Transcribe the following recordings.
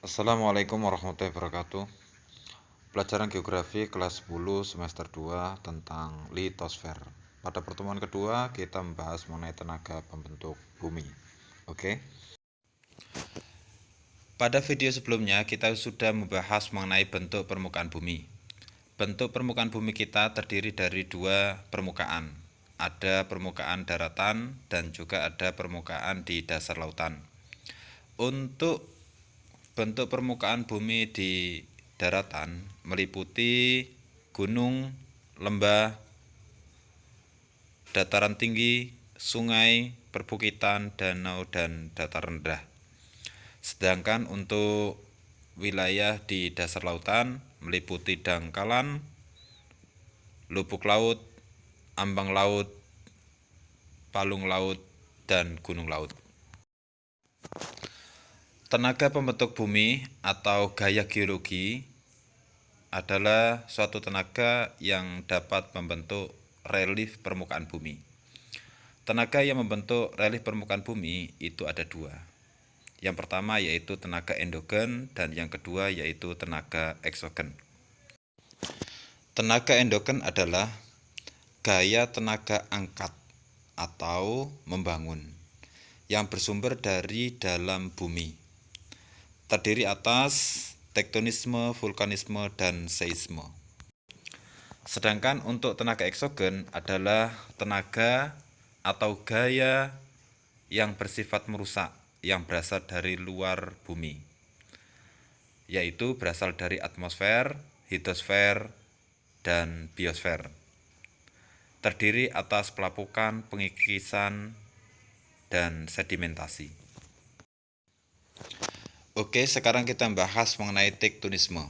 Assalamualaikum warahmatullahi wabarakatuh. Pelajaran Geografi kelas 10 semester 2 tentang litosfer. Pada pertemuan kedua kita membahas mengenai tenaga pembentuk bumi. Oke. Pada video sebelumnya kita sudah membahas mengenai bentuk permukaan bumi. Bentuk permukaan bumi kita terdiri dari dua permukaan. Ada permukaan daratan dan juga ada permukaan di dasar lautan. Untuk bentuk permukaan bumi di daratan meliputi gunung, lembah, dataran tinggi, sungai, perbukitan, danau, dan dataran rendah. Sedangkan untuk wilayah di dasar lautan meliputi dangkalan, lubuk laut, ambang laut, palung laut, dan gunung laut. Tenaga pembentuk bumi atau gaya geologi adalah suatu tenaga yang dapat membentuk relief permukaan bumi. Tenaga yang membentuk relief permukaan bumi itu ada dua. Yang pertama yaitu tenaga endogen dan yang kedua yaitu tenaga eksogen. Tenaga endogen adalah gaya tenaga angkat atau membangun yang bersumber dari dalam bumi. Terdiri atas tektonisme, vulkanisme, dan seisme. Sedangkan untuk tenaga eksogen adalah tenaga atau gaya yang bersifat merusak yang berasal dari luar bumi, yaitu berasal dari atmosfer, hidrosfer, dan biosfer. Terdiri atas pelapukan, pengikisan, dan sedimentasi. Oke, sekarang kita bahas mengenai tektonisme.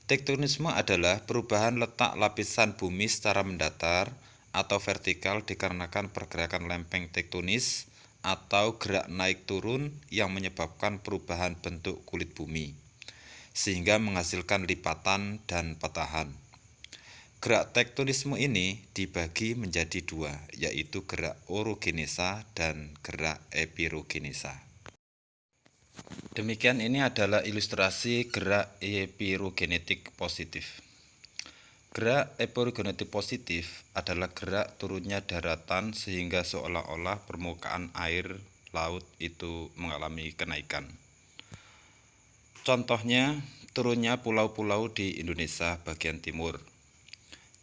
Tektonisme adalah perubahan letak lapisan bumi secara mendatar atau vertikal dikarenakan pergerakan lempeng tektonis atau gerak naik turun yang menyebabkan perubahan bentuk kulit bumi, sehingga menghasilkan lipatan dan patahan. Gerak tektonisme ini dibagi menjadi dua, yaitu gerak orogenesa dan gerak epirogenesa. Demikian ini adalah ilustrasi gerak epirogenetik positif. Gerak epirogenetik positif adalah gerak turunnya daratan sehingga seolah-olah permukaan air laut itu mengalami kenaikan. Contohnya, turunnya pulau-pulau di Indonesia bagian timur.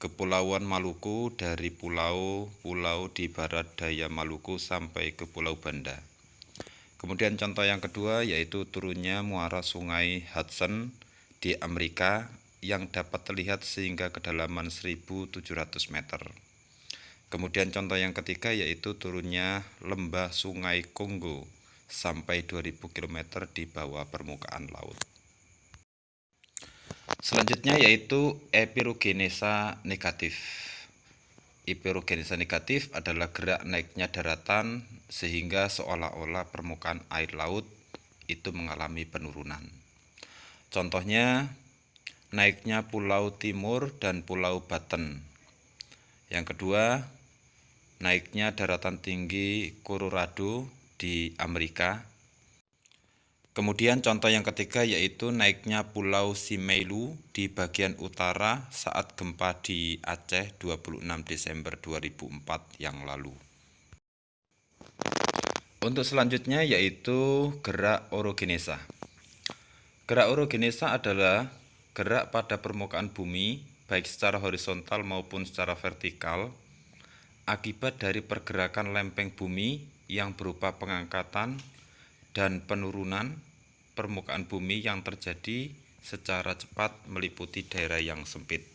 Kepulauan Maluku dari pulau-pulau di barat daya Maluku sampai ke Pulau Banda. Kemudian contoh yang kedua yaitu turunnya muara sungai Hudson di Amerika yang dapat terlihat sehingga kedalaman 1.700 meter. Kemudian contoh yang ketiga yaitu turunnya lembah sungai Kongo sampai 2.000 km di bawah permukaan laut. Selanjutnya yaitu epirogenesa negatif. Epirogenesa negatif adalah gerak naiknya daratan sehingga seolah-olah permukaan air laut itu mengalami penurunan. Contohnya, naiknya Pulau Timur dan Pulau Baten. Yang kedua, naiknya daratan tinggi Colorado di Amerika. Kemudian contoh yang ketiga yaitu naiknya Pulau Simelu di bagian utara saat gempa di Aceh 26 Desember 2004 yang lalu. Untuk selanjutnya yaitu gerak orogenesa. Gerak orogenesa adalah gerak pada permukaan bumi baik secara horizontal maupun secara vertikal akibat dari pergerakan lempeng bumi yang berupa pengangkatan dan penurunan permukaan bumi yang terjadi secara cepat meliputi daerah yang sempit.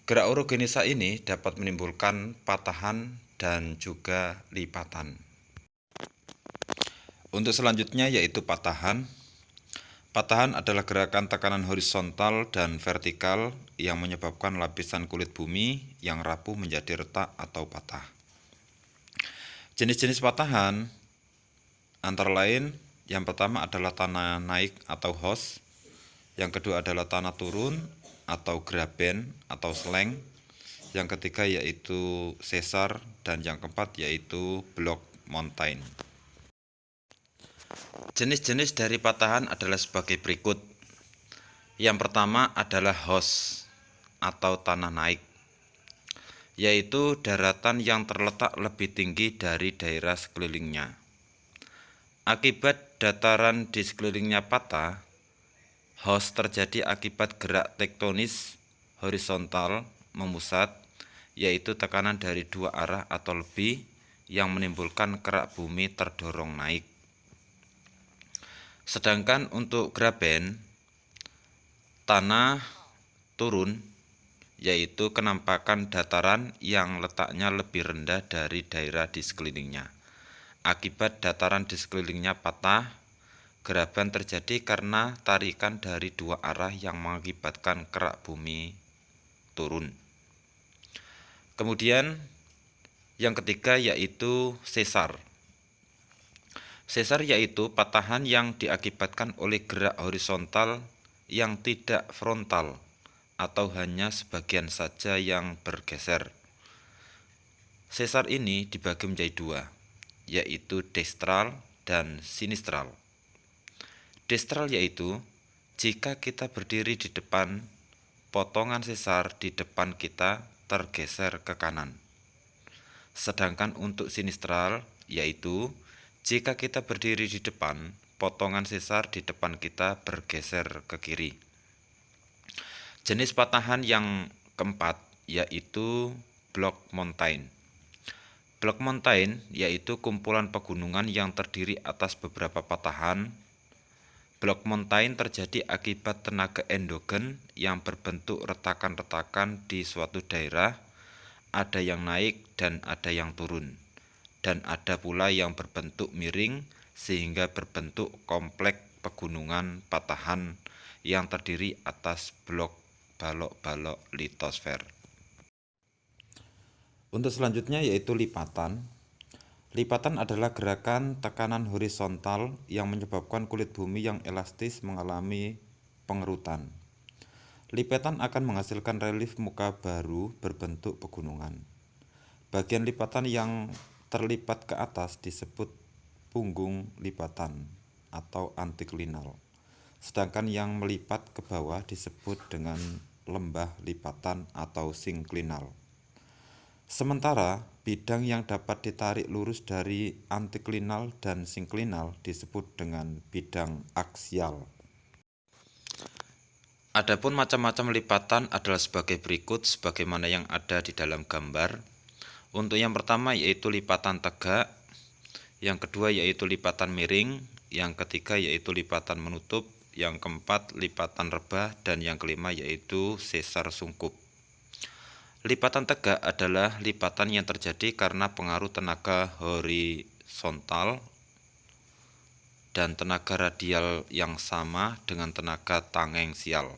Gerak orogenesa ini dapat menimbulkan patahan dan juga lipatan. Untuk selanjutnya yaitu patahan. Patahan adalah gerakan tekanan horizontal dan vertikal yang menyebabkan lapisan kulit bumi yang rapuh menjadi retak atau patah. Jenis-jenis patahan antara lain yang pertama adalah tanah naik atau host, yang kedua adalah tanah turun atau graben atau sleng, yang ketiga yaitu sesar, dan yang keempat yaitu block mountain. Jenis-jenis dari patahan adalah sebagai berikut. Yang pertama adalah host atau tanah naik, yaitu daratan yang terletak lebih tinggi dari daerah sekelilingnya. Akibat dataran di sekelilingnya patah, host terjadi akibat gerak tektonis horizontal memusat, yaitu tekanan dari dua arah atau lebih yang menimbulkan kerak bumi terdorong naik. Sedangkan untuk graben, tanah turun, yaitu kenampakan dataran yang letaknya lebih rendah dari daerah di sekelilingnya. Akibat dataran di sekelilingnya patah, geraben terjadi karena tarikan dari dua arah yang mengakibatkan kerak bumi turun. Kemudian yang ketiga yaitu sesar. Sesar yaitu patahan yang diakibatkan oleh gerak horizontal yang tidak frontal atau hanya sebagian saja yang bergeser. Sesar ini dibagi menjadi dua, yaitu destral dan sinistral. Destral yaitu jika kita berdiri di depan, potongan sesar di depan kita tergeser ke kanan. Sedangkan untuk sinistral yaitu jika kita berdiri di depan, potongan sesar di depan kita bergeser ke kiri. Jenis patahan yang keempat yaitu blok mountain. Blok mountain yaitu kumpulan pegunungan yang terdiri atas beberapa patahan. Blok mountain terjadi akibat tenaga endogen yang berbentuk retakan-retakan di suatu daerah, ada yang naik dan ada yang turun, dan ada pula yang berbentuk miring sehingga berbentuk kompleks pegunungan patahan yang terdiri atas blok balok-balok litosfer. Untuk selanjutnya yaitu lipatan. Lipatan adalah gerakan tekanan horizontal yang menyebabkan kulit bumi yang elastis mengalami pengerutan. Lipatan akan menghasilkan relief muka baru berbentuk pegunungan. Bagian lipatan yang terlipat ke atas disebut punggung lipatan atau antiklinal. Sedangkan yang melipat ke bawah disebut dengan lembah lipatan atau sinklinal. Sementara bidang yang dapat ditarik lurus dari antiklinal dan sinklinal disebut dengan bidang aksial. Adapun macam-macam lipatan adalah sebagai berikut sebagaimana yang ada di dalam gambar. Untuk yang pertama yaitu lipatan tegak, yang kedua yaitu lipatan miring, yang ketiga yaitu lipatan menutup, yang keempat lipatan rebah, dan yang kelima yaitu sesar sungkup. Lipatan tegak adalah lipatan yang terjadi karena pengaruh tenaga horizontal dan tenaga radial yang sama dengan tenaga tangensial.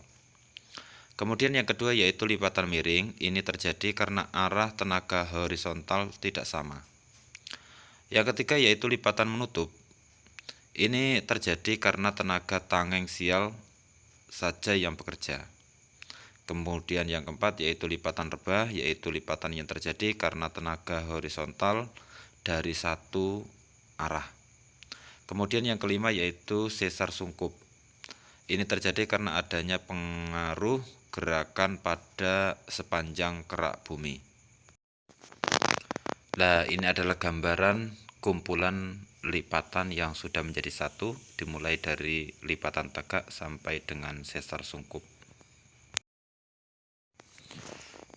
Kemudian yang kedua yaitu lipatan miring, ini terjadi karena arah tenaga horizontal tidak sama. Yang ketiga yaitu lipatan menutup, ini terjadi karena tenaga tangensial saja yang bekerja. Kemudian yang keempat yaitu lipatan rebah, yaitu lipatan yang terjadi karena tenaga horizontal dari satu arah. Kemudian yang kelima yaitu sesar sungkup. Ini terjadi karena adanya pengaruh gerakan pada sepanjang kerak bumi. Nah, ini adalah gambaran kumpulan lipatan yang sudah menjadi satu, dimulai dari lipatan tegak sampai dengan sesar sungkup.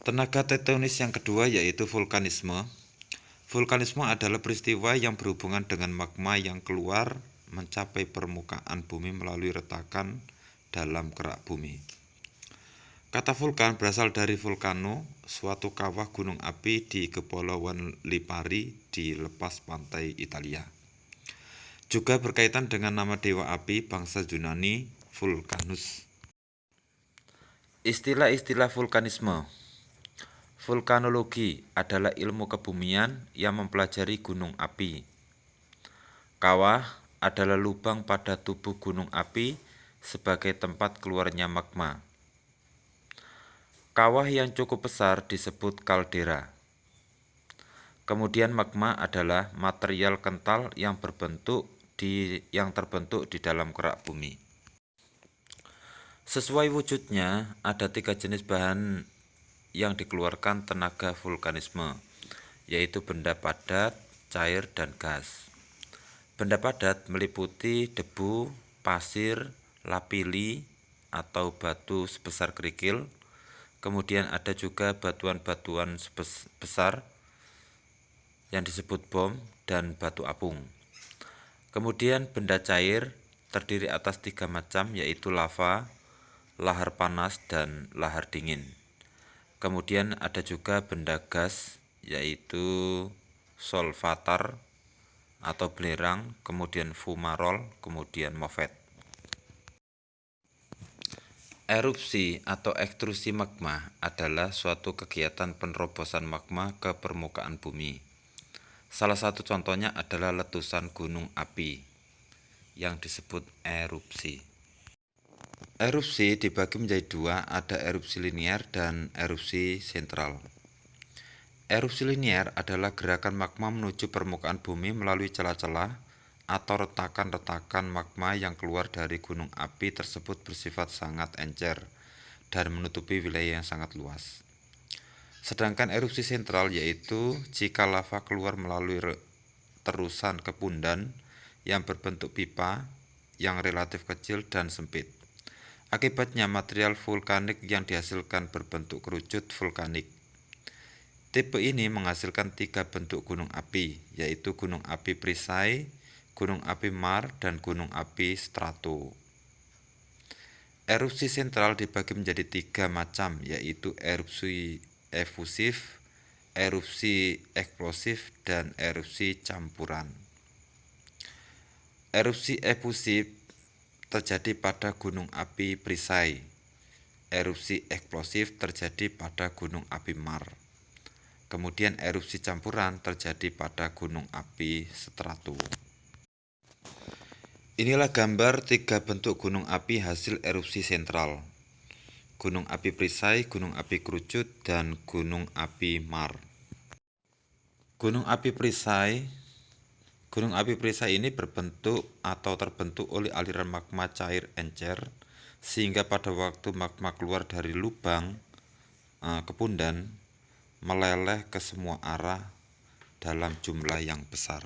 Tenaga tektonis yang kedua yaitu vulkanisme. Vulkanisme adalah peristiwa yang berhubungan dengan magma yang keluar mencapai permukaan bumi melalui retakan dalam kerak bumi. Kata vulkan berasal dari vulcano, suatu kawah gunung api di Kepulauan Lipari di lepas pantai Italia. Juga berkaitan dengan nama dewa api bangsa Yunani, Vulcanus. Istilah-istilah vulkanisme. Vulkanologi adalah ilmu kebumian yang mempelajari gunung api. Kawah adalah lubang pada tubuh gunung api sebagai tempat keluarnya magma. Kawah yang cukup besar disebut kaldera. Kemudian magma adalah material kental yang berbentuk yang terbentuk di dalam kerak bumi. Sesuai wujudnya, ada 3 jenis bahan yang dikeluarkan tenaga vulkanisme, yaitu benda padat, cair, dan gas. Benda padat meliputi debu, pasir, lapili, atau batu sebesar kerikil. Kemudian ada juga batuan-batuan besar yang disebut bom dan batu apung. Kemudian benda cair terdiri atas 3 macam, yaitu lava, lahar panas, dan lahar dingin. Kemudian ada juga benda gas, yaitu solvatar atau belerang, kemudian fumarol, kemudian movet. Erupsi atau ekstrusi magma adalah suatu kegiatan penerobosan magma ke permukaan bumi. Salah satu contohnya adalah letusan gunung api yang disebut erupsi. Erupsi dibagi menjadi 2, ada erupsi linier dan erupsi sentral. Erupsi linier adalah gerakan magma menuju permukaan bumi melalui celah-celah atau retakan-retakan magma yang keluar dari gunung api tersebut bersifat sangat encer dan menutupi wilayah yang sangat luas. Sedangkan erupsi sentral yaitu jika lava keluar melalui terusan kepundan yang berbentuk pipa yang relatif kecil dan sempit. Akibatnya material vulkanik yang dihasilkan berbentuk kerucut vulkanik. Tipe ini menghasilkan 3 bentuk gunung api, yaitu gunung api perisai, gunung api mar, dan gunung api strato. Erupsi sentral dibagi menjadi 3 macam, yaitu erupsi efusif, erupsi eksplosif, dan erupsi campuran. Erupsi efusif terjadi pada gunung api perisai. Erupsi eksplosif terjadi pada gunung api mar. Kemudian erupsi campuran terjadi pada gunung api strato. Inilah gambar 3 bentuk gunung api hasil erupsi sentral. Gunung api perisai, gunung api kerucut, dan gunung api mar. Gunung api perisai ini berbentuk atau terbentuk oleh aliran magma cair encer, sehingga pada waktu magma keluar dari lubang kepundan meleleh ke semua arah dalam jumlah yang besar.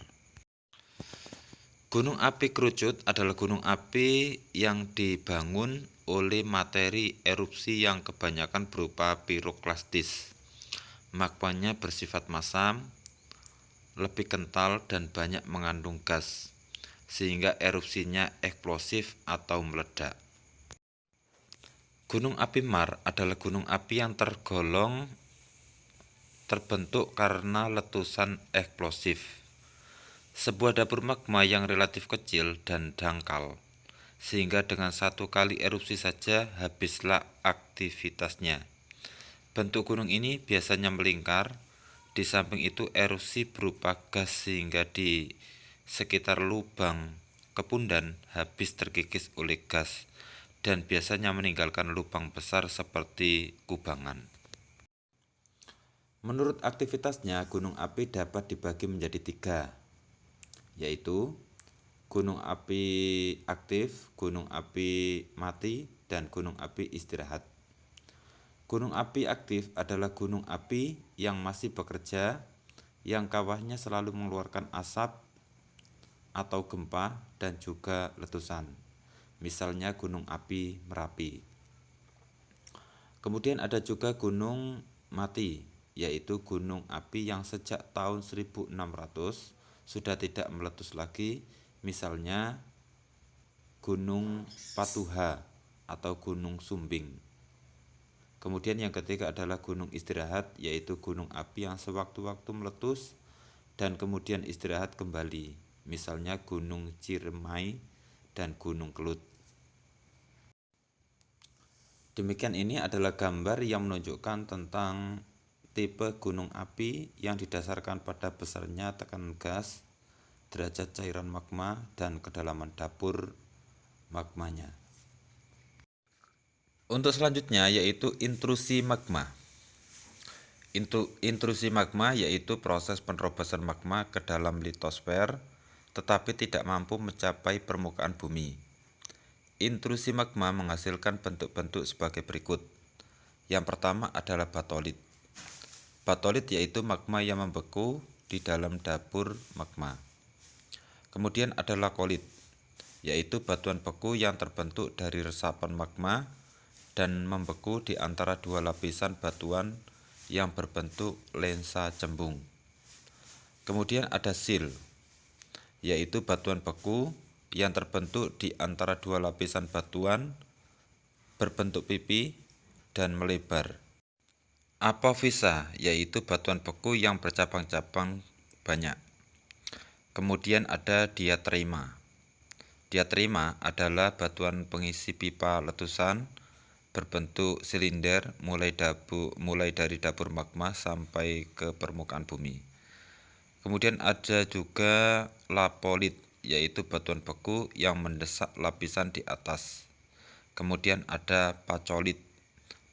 Gunung api kerucut adalah gunung api yang dibangun oleh materi erupsi yang kebanyakan berupa piroklastis. Magmanya bersifat masam, lebih kental, dan banyak mengandung gas, sehingga erupsinya eksplosif atau meledak. Gunung api mar adalah gunung api yang terbentuk karena letusan eksplosif. Sebuah dapur magma yang relatif kecil dan dangkal, sehingga dengan 1 kali erupsi saja habislah aktivitasnya. Bentuk gunung ini biasanya melingkar. Di samping itu erupsi berupa gas sehingga di sekitar lubang kepundan habis terkikis oleh gas dan biasanya meninggalkan lubang besar seperti kubangan. Menurut aktivitasnya, gunung api dapat dibagi menjadi 3, yaitu gunung api aktif, gunung api mati, dan gunung api istirahat. Gunung api aktif adalah gunung api yang masih bekerja, yang kawahnya selalu mengeluarkan asap atau gempa dan juga letusan, misalnya gunung api Merapi. Kemudian ada juga gunung mati, yaitu gunung api yang sejak tahun 1600 sudah tidak meletus lagi, misalnya Gunung Patuha atau Gunung Sumbing. Kemudian yang ketiga adalah gunung istirahat, yaitu gunung api yang sewaktu-waktu meletus dan kemudian istirahat kembali, misalnya Gunung Ciremai dan Gunung Kelut. Demikian ini adalah gambar yang menunjukkan tentang tipe gunung api yang didasarkan pada besarnya tekanan gas, derajat cairan magma, dan kedalaman dapur magmanya. Untuk selanjutnya yaitu intrusi magma. Intrusi magma yaitu proses penerobosan magma ke dalam litosfer tetapi tidak mampu mencapai permukaan bumi. Intrusi magma menghasilkan bentuk-bentuk sebagai berikut. Yang pertama adalah batolit. Batolit yaitu magma yang membeku di dalam dapur magma. Kemudian ada lakolit, yaitu batuan beku yang terbentuk dari resapan magma dan membeku di antara dua lapisan batuan yang berbentuk lensa cembung. Kemudian ada sil, yaitu batuan beku yang terbentuk di antara dua lapisan batuan berbentuk pipi dan melebar. Apofisa, yaitu batuan beku yang bercabang-cabang banyak. Kemudian ada diatrema. Diatrema adalah batuan pengisi pipa letusan berbentuk silinder mulai dari dapur magma sampai ke permukaan bumi. Kemudian ada juga lapolit, yaitu batuan beku yang mendesak lapisan di atas. Kemudian ada pacolit.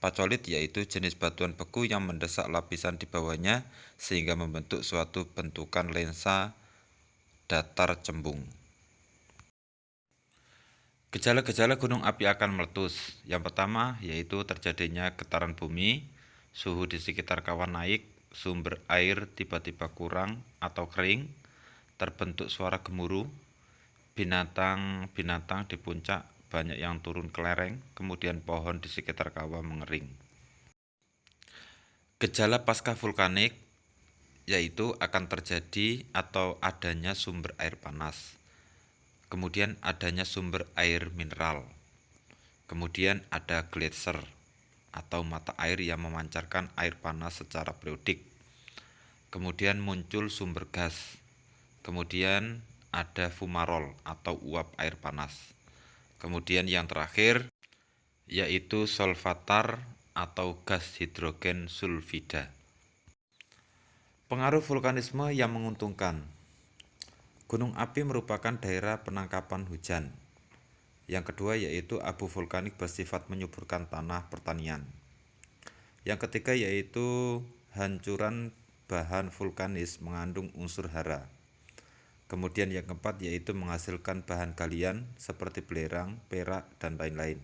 Pacolit yaitu jenis batuan beku yang mendesak lapisan di bawahnya sehingga membentuk suatu bentukan lensa datar cembung. Gejala-gejala gunung api akan meletus. Yang pertama yaitu terjadinya getaran bumi, suhu di sekitar kawah naik, sumber air tiba-tiba kurang atau kering, terbentuk suara gemuruh, binatang-binatang di puncak banyak yang turun ke lereng, kemudian pohon di sekitar kawah mengering. Gejala pasca vulkanik yaitu akan terjadi atau adanya sumber air panas, kemudian adanya sumber air mineral, kemudian ada gletser atau mata air yang memancarkan air panas secara periodik, kemudian muncul sumber gas, kemudian ada fumarol atau uap air panas. Kemudian yang terakhir yaitu solvatar atau gas hidrogen sulfida. Pengaruh vulkanisme yang menguntungkan. Gunung api merupakan daerah penangkapan hujan. Yang kedua yaitu abu vulkanik bersifat menyuburkan tanah pertanian. Yang ketiga yaitu hancuran bahan vulkanis mengandung unsur hara. Kemudian yang keempat yaitu menghasilkan bahan galian seperti belerang, perak, dan lain-lain.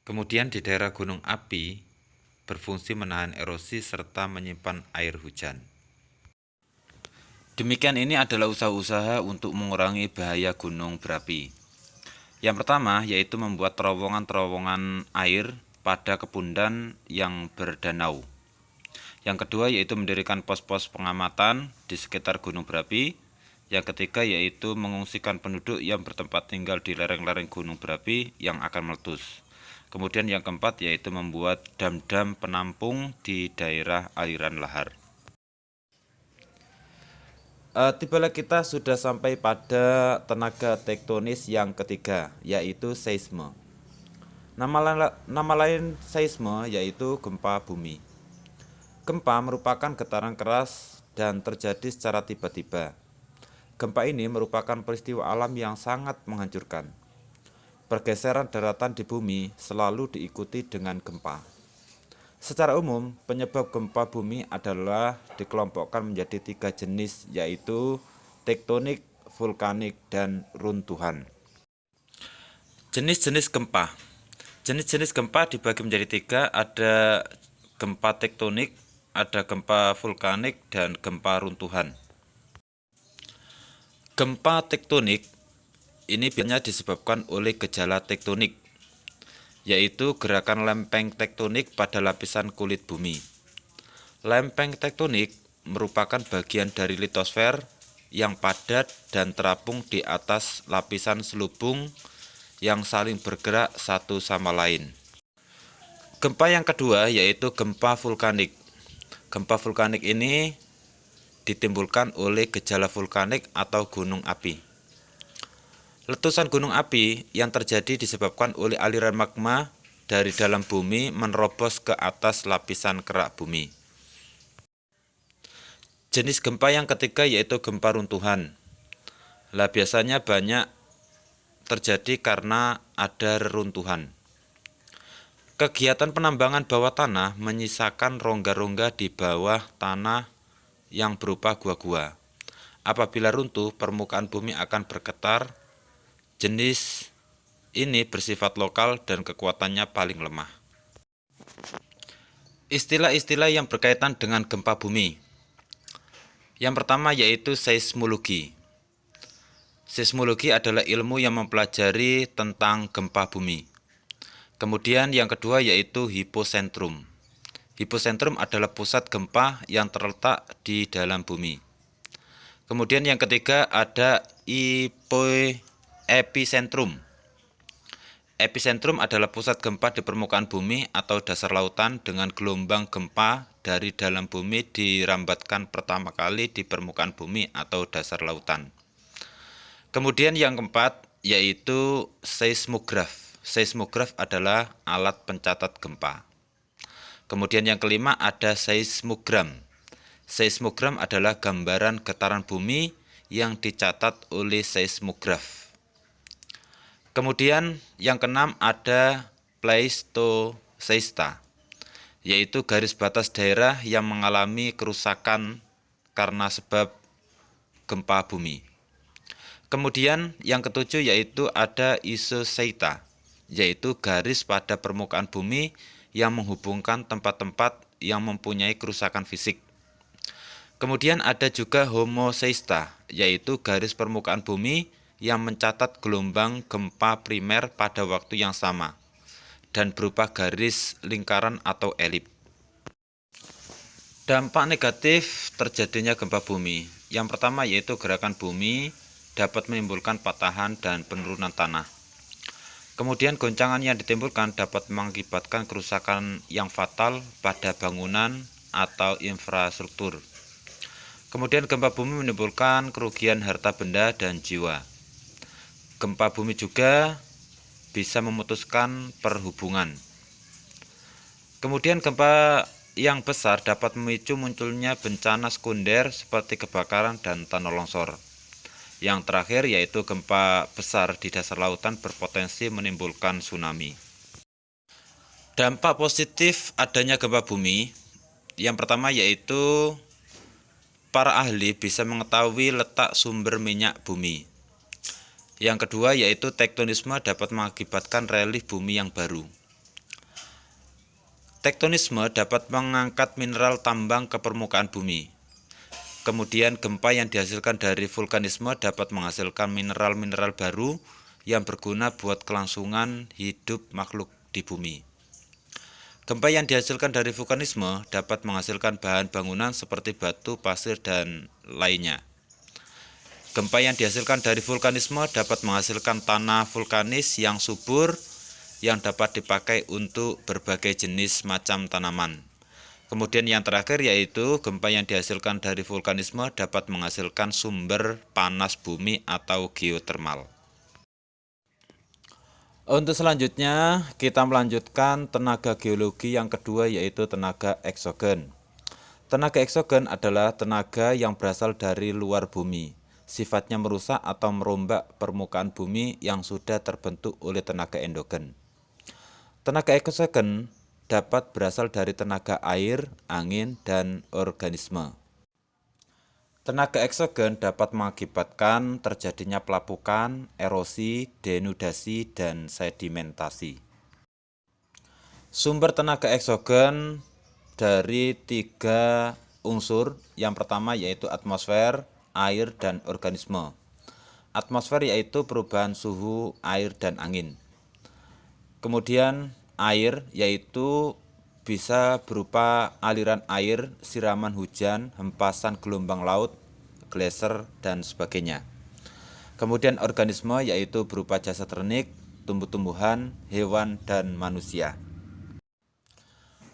Kemudian di daerah gunung api berfungsi menahan erosi serta menyimpan air hujan. Demikian ini adalah usaha-usaha untuk mengurangi bahaya gunung berapi. Yang pertama yaitu membuat terowongan-terowongan air pada kepundan yang berdanau. Yang kedua yaitu mendirikan pos-pos pengamatan di sekitar gunung berapi. Yang ketiga yaitu mengungsikan penduduk yang bertempat tinggal di lereng-lereng gunung berapi yang akan meletus. Kemudian yang keempat yaitu membuat dam-dam penampung di daerah aliran lahar. Tibalah kita sudah sampai pada tenaga tektonis yang ketiga, yaitu seisme. Nama lain seisme yaitu gempa bumi. Gempa merupakan getaran keras dan terjadi secara tiba-tiba. Gempa ini merupakan peristiwa alam yang sangat menghancurkan. Pergeseran daratan di bumi selalu diikuti dengan gempa. Secara umum, penyebab gempa bumi adalah dikelompokkan menjadi 3 jenis, yaitu tektonik, vulkanik, dan runtuhan. Jenis-jenis gempa. Jenis-jenis gempa dibagi menjadi 3, ada gempa tektonik, ada gempa vulkanik, dan gempa runtuhan. Gempa tektonik ini biasanya disebabkan oleh gejala tektonik, yaitu gerakan lempeng tektonik pada lapisan kulit bumi. Lempeng tektonik merupakan bagian dari litosfer yang padat dan terapung di atas lapisan selubung yang saling bergerak satu sama lain. Gempa yang kedua yaitu gempa vulkanik. Gempa vulkanik ini ditimbulkan oleh gejala vulkanik atau gunung api. Letusan gunung api yang terjadi disebabkan oleh aliran magma dari dalam bumi menerobos ke atas lapisan kerak bumi. Jenis gempa yang ketiga yaitu gempa runtuhan. Biasanya banyak terjadi karena ada reruntuhan. Kegiatan penambangan bawah tanah menyisakan rongga-rongga di bawah tanah yang berupa gua-gua. Apabila runtuh, permukaan bumi akan bergetar. Jenis ini bersifat lokal dan kekuatannya paling lemah. Istilah-istilah yang berkaitan dengan gempa bumi. Yang pertama yaitu seismologi. Seismologi adalah ilmu yang mempelajari tentang gempa bumi. Kemudian yang kedua yaitu hipocentrum. Hipocentrum adalah pusat gempa yang terletak di dalam bumi. Kemudian yang ketiga ada epicentrum. Epicentrum adalah pusat gempa di permukaan bumi atau dasar lautan dengan gelombang gempa dari dalam bumi dirambatkan pertama kali di permukaan bumi atau dasar lautan. Kemudian yang keempat yaitu seismograf. Seismograf adalah alat pencatat gempa. Kemudian yang kelima ada seismogram. Seismogram adalah gambaran getaran bumi yang dicatat oleh seismograf. Kemudian yang keenam ada pleistocesta, yaitu garis batas daerah yang mengalami kerusakan karena sebab gempa bumi. Kemudian yang ketujuh yaitu ada isoseita, yaitu garis pada permukaan bumi yang menghubungkan tempat-tempat yang mempunyai kerusakan fisik. Kemudian ada juga homoseista, yaitu garis permukaan bumi yang mencatat gelombang gempa primer pada waktu yang sama dan berupa garis lingkaran atau elip. Dampak negatif terjadinya gempa bumi. Yang pertama yaitu gerakan bumi dapat menimbulkan patahan dan penurunan tanah. Kemudian goncangan yang ditimbulkan dapat mengakibatkan kerusakan yang fatal pada bangunan atau infrastruktur. Kemudian gempa bumi menimbulkan kerugian harta benda dan jiwa. Gempa bumi juga bisa memutuskan perhubungan. Kemudian gempa yang besar dapat memicu munculnya bencana sekunder seperti kebakaran dan tanah longsor. Yang terakhir yaitu gempa besar di dasar lautan berpotensi menimbulkan tsunami. Dampak positif adanya gempa bumi, yang pertama yaitu para ahli bisa mengetahui letak sumber minyak bumi. Yang kedua yaitu tektonisme dapat mengakibatkan relief bumi yang baru. Tektonisme dapat mengangkat mineral tambang ke permukaan bumi. Kemudian gempa yang dihasilkan dari vulkanisme dapat menghasilkan mineral-mineral baru yang berguna buat kelangsungan hidup makhluk di bumi. Gempa yang dihasilkan dari vulkanisme dapat menghasilkan bahan bangunan seperti batu, pasir, dan lainnya. Gempa yang dihasilkan dari vulkanisme dapat menghasilkan tanah vulkanis yang subur yang dapat dipakai untuk berbagai jenis macam tanaman. Kemudian yang terakhir yaitu gempa yang dihasilkan dari vulkanisme dapat menghasilkan sumber panas bumi atau geotermal. Untuk selanjutnya kita melanjutkan tenaga geologi yang kedua yaitu tenaga eksogen. Tenaga eksogen adalah tenaga yang berasal dari luar bumi. Sifatnya merusak atau merombak permukaan bumi yang sudah terbentuk oleh tenaga endogen. Tenaga eksogen dapat berasal dari tenaga air, angin, dan organisme. Tenaga eksogen dapat mengakibatkan terjadinya pelapukan, erosi, denudasi, dan sedimentasi. Sumber tenaga eksogen dari 3 unsur. Yang pertama yaitu atmosfer, air, dan organisme. Atmosfer yaitu perubahan suhu air dan angin. Kemudian air yaitu bisa berupa aliran air, siraman hujan, hempasan gelombang laut, geyser, dan sebagainya. Kemudian organisme yaitu berupa jasad renik, tumbuh-tumbuhan, hewan, dan manusia.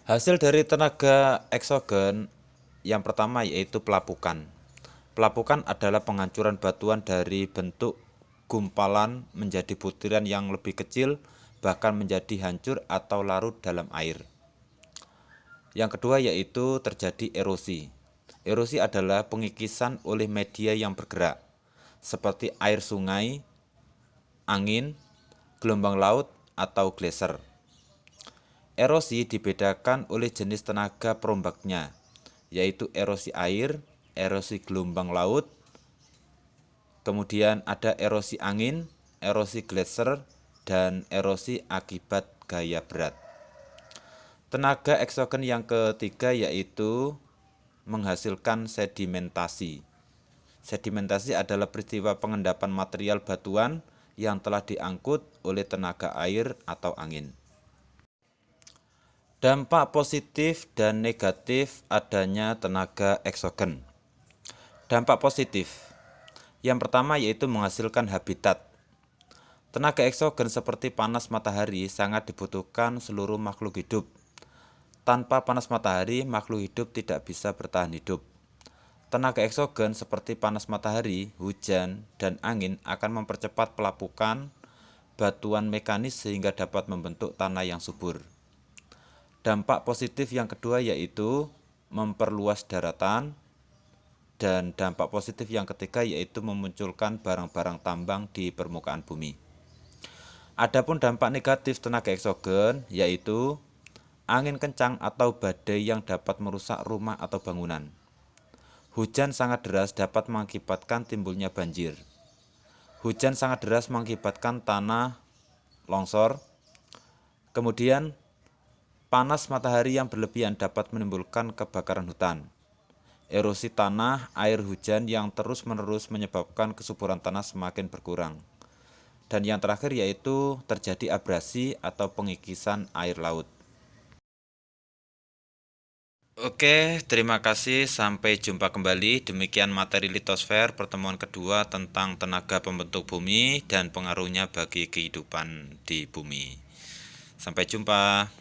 Hasil dari tenaga eksogen yang pertama yaitu pelapukan. Pelapukan adalah penghancuran batuan dari bentuk gumpalan menjadi butiran yang lebih kecil, bahkan menjadi hancur atau larut dalam air. Yang kedua yaitu terjadi erosi. Erosi adalah pengikisan oleh media yang bergerak, seperti air sungai, angin, gelombang laut, atau geyser. Erosi dibedakan oleh jenis tenaga perombaknya, yaitu erosi air, erosi gelombang laut, Kemudian ada erosi angin, erosi gletser, dan erosi akibat gaya berat. Tenaga eksogen yang ketiga yaitu menghasilkan sedimentasi. Sedimentasi adalah peristiwa pengendapan material batuan yang telah diangkut oleh tenaga air atau angin. Dampak positif dan negatif adanya tenaga eksogen. Dampak positif. Yang pertama yaitu menghasilkan habitat. Tenaga eksogen seperti panas matahari sangat dibutuhkan seluruh makhluk hidup. Tanpa panas matahari, makhluk hidup tidak bisa bertahan hidup. Tenaga eksogen seperti panas matahari, hujan, dan angin akan mempercepat pelapukan batuan mekanis sehingga dapat membentuk tanah yang subur. Dampak positif yang kedua yaitu memperluas daratan, dan dampak positif yang ketiga yaitu memunculkan barang-barang tambang di permukaan bumi. Adapun dampak negatif tenaga eksogen yaitu angin kencang atau badai yang dapat merusak rumah atau bangunan. Hujan sangat deras dapat mengakibatkan timbulnya banjir. Hujan sangat deras mengakibatkan tanah longsor. Kemudian, panas matahari yang berlebihan dapat menimbulkan kebakaran hutan. Erosi tanah, air hujan yang terus-menerus menyebabkan kesuburan tanah semakin berkurang. Dan yang terakhir yaitu terjadi abrasi atau pengikisan air laut. Oke, terima kasih. Sampai jumpa kembali. Demikian materi litosfer pertemuan kedua tentang tenaga pembentuk bumi dan pengaruhnya bagi kehidupan di bumi. Sampai jumpa.